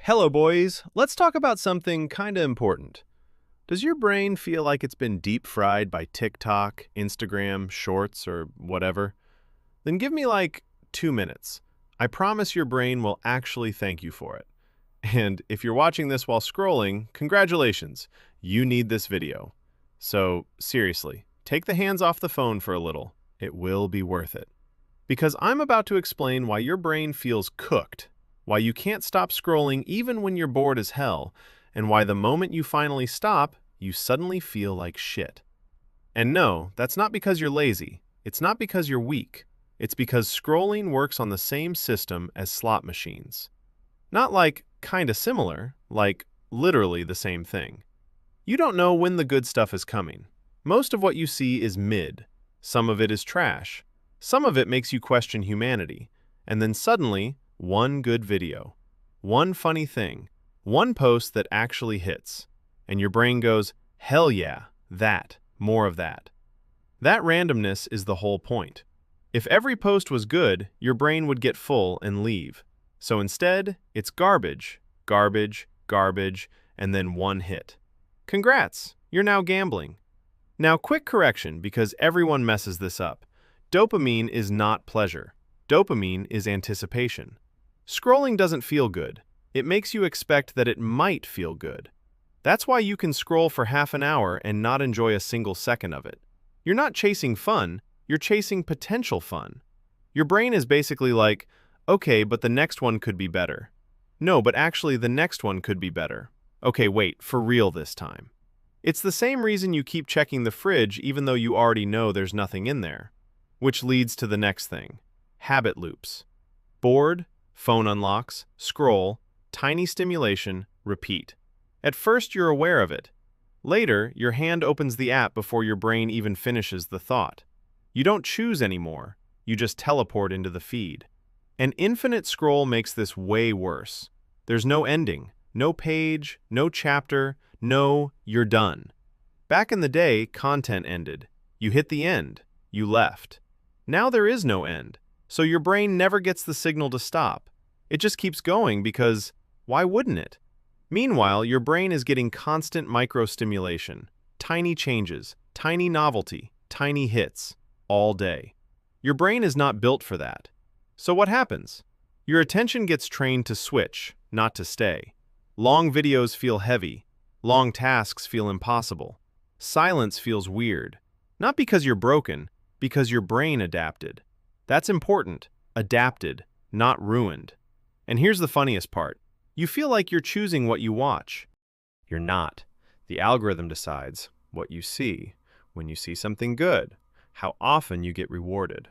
Hello, boys. Let's talk about something kinda important. Does your brain feel like it's been deep fried by TikTok, Instagram, Shorts, or whatever? Then give me like 2 minutes. I promise your brain will actually thank you for it. And if you're watching this while scrolling, congratulations. You need this video. So, seriously, take the hands off the phone for a little. It will be worth it. Because I'm about to explain why your brain feels cooked, why you can't stop scrolling even when you're bored as hell, and why the moment you finally stop, you suddenly feel like shit. And no, that's not because you're lazy. It's not because you're weak. It's because scrolling works on the same system as slot machines. Not like kinda similar, like literally the same thing. You don't know when the good stuff is coming. Most of what you see is mid. Some of it is trash. Some of it makes you question humanity. And then suddenly, one good video. One funny thing. One post that actually hits. And your brain goes, hell yeah, that, more of that. That randomness is the whole point. If every post was good, your brain would get full and leave. So instead, it's garbage, garbage, garbage, and then one hit. Congrats, you're now gambling. Now, quick correction, because everyone messes this up. Dopamine is not pleasure. Dopamine is anticipation. Scrolling doesn't feel good. It makes you expect that it might feel good. That's why you can scroll for half an hour and not enjoy a single second of it. You're not chasing fun, you're chasing potential fun. Your brain is basically like, okay, but the next one could be better. No, but actually the next one could be better. Okay, wait, for real this time. It's the same reason you keep checking the fridge even though you already know there's nothing in there. Which leads to the next thing. Habit loops. Bored, phone unlocks, scroll, tiny stimulation, repeat. At first you're aware of it. Later, your hand opens the app before your brain even finishes the thought. You don't choose anymore. You just teleport into the feed. An infinite scroll makes this way worse. There's no ending, no page, no chapter, no, you're done. Back in the day, content ended. You hit the end. You left. Now there is no end, so your brain never gets the signal to stop. It just keeps going because, why wouldn't it? Meanwhile, your brain is getting constant microstimulation, tiny changes, tiny novelty, tiny hits, all day. Your brain is not built for that. So what happens? Your attention gets trained to switch, not to stay. Long videos feel heavy. Long tasks feel impossible. Silence feels weird. Not because you're broken, because your brain adapted. That's important. Adapted, not ruined. And here's the funniest part. You feel like you're choosing what you watch. You're not. The algorithm decides what you see, when you see something good, how often you get rewarded.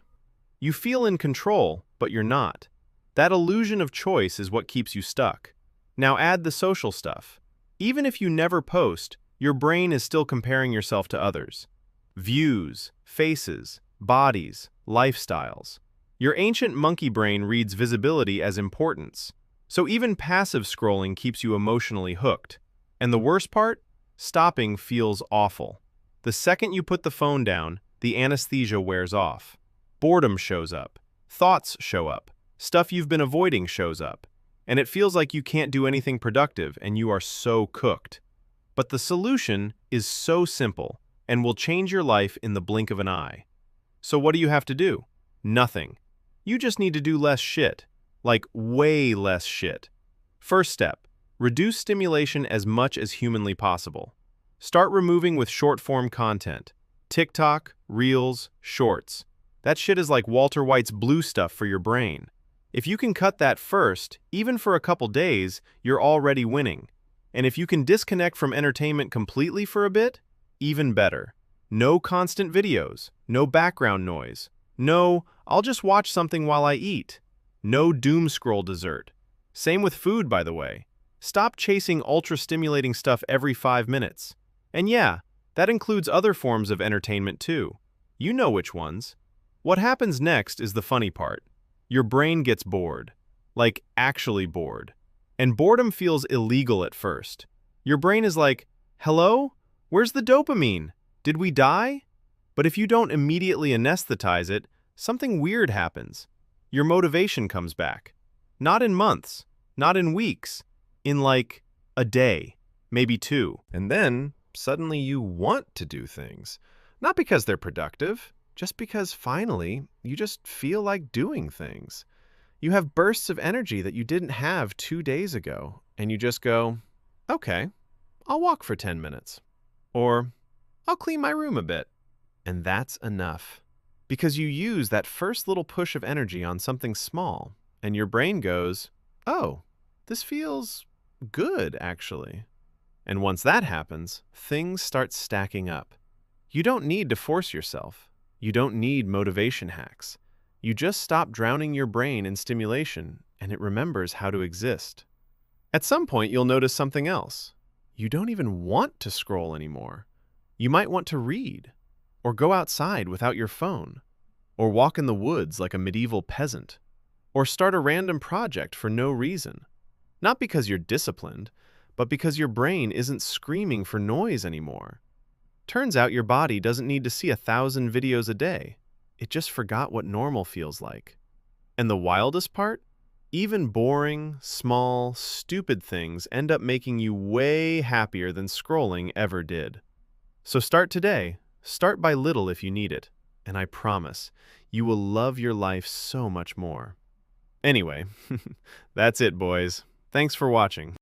You feel in control, but you're not. That illusion of choice is what keeps you stuck. Now add the social stuff. Even if you never post, your brain is still comparing yourself to others. Views, faces, bodies, lifestyles. Your ancient monkey brain reads visibility as importance. So even passive scrolling keeps you emotionally hooked. And the worst part? Stopping feels awful. The second you put the phone down, the anesthesia wears off. Boredom shows up. Thoughts show up. Stuff you've been avoiding shows up. And it feels like you can't do anything productive and you are so cooked. But the solution is so simple and will change your life in the blink of an eye. So what do you have to do? Nothing. You just need to do less shit. Like way less shit. First step, reduce stimulation as much as humanly possible. Start removing with short-form content. TikTok, Reels, Shorts. That shit is like Walter White's blue stuff for your brain. If you can cut that first, even for a couple days, you're already winning. And if you can disconnect from entertainment completely for a bit, even better. No constant videos, no background noise. No, I'll just watch something while I eat. No doom scroll dessert. Same with food, by the way. Stop chasing ultra-stimulating stuff every 5 minutes. And yeah, that includes other forms of entertainment too. You know which ones. What happens next is the funny part. Your brain gets bored. Like, actually bored. And boredom feels illegal at first. Your brain is like, hello? Where's the dopamine? Did we die? But if you don't immediately anesthetize it, something weird happens. Your motivation comes back. Not in months, not in weeks, in like a day, maybe two. And then suddenly you want to do things. Not because they're productive, just because finally you just feel like doing things. You have bursts of energy that you didn't have 2 days ago, and you just go, okay, I'll walk for 10 minutes. Or I'll clean my room a bit. And that's enough. Because you use that first little push of energy on something small, and your brain goes, oh, this feels good, actually. And once that happens, things start stacking up. You don't need to force yourself. You don't need motivation hacks. You just stop drowning your brain in stimulation, and it remembers how to exist. At some point, you'll notice something else. You don't even want to scroll anymore. You might want to read, or go outside without your phone, or walk in the woods like a medieval peasant, or start a random project for no reason. Not because you're disciplined, but because your brain isn't screaming for noise anymore. Turns out your body doesn't need to see 1,000 videos a day. It just forgot what normal feels like. And the wildest part? Even boring, small, stupid things end up making you way happier than scrolling ever did. So start today. Start by little if you need it. And I promise, you will love your life so much more. Anyway, that's it, boys. Thanks for watching.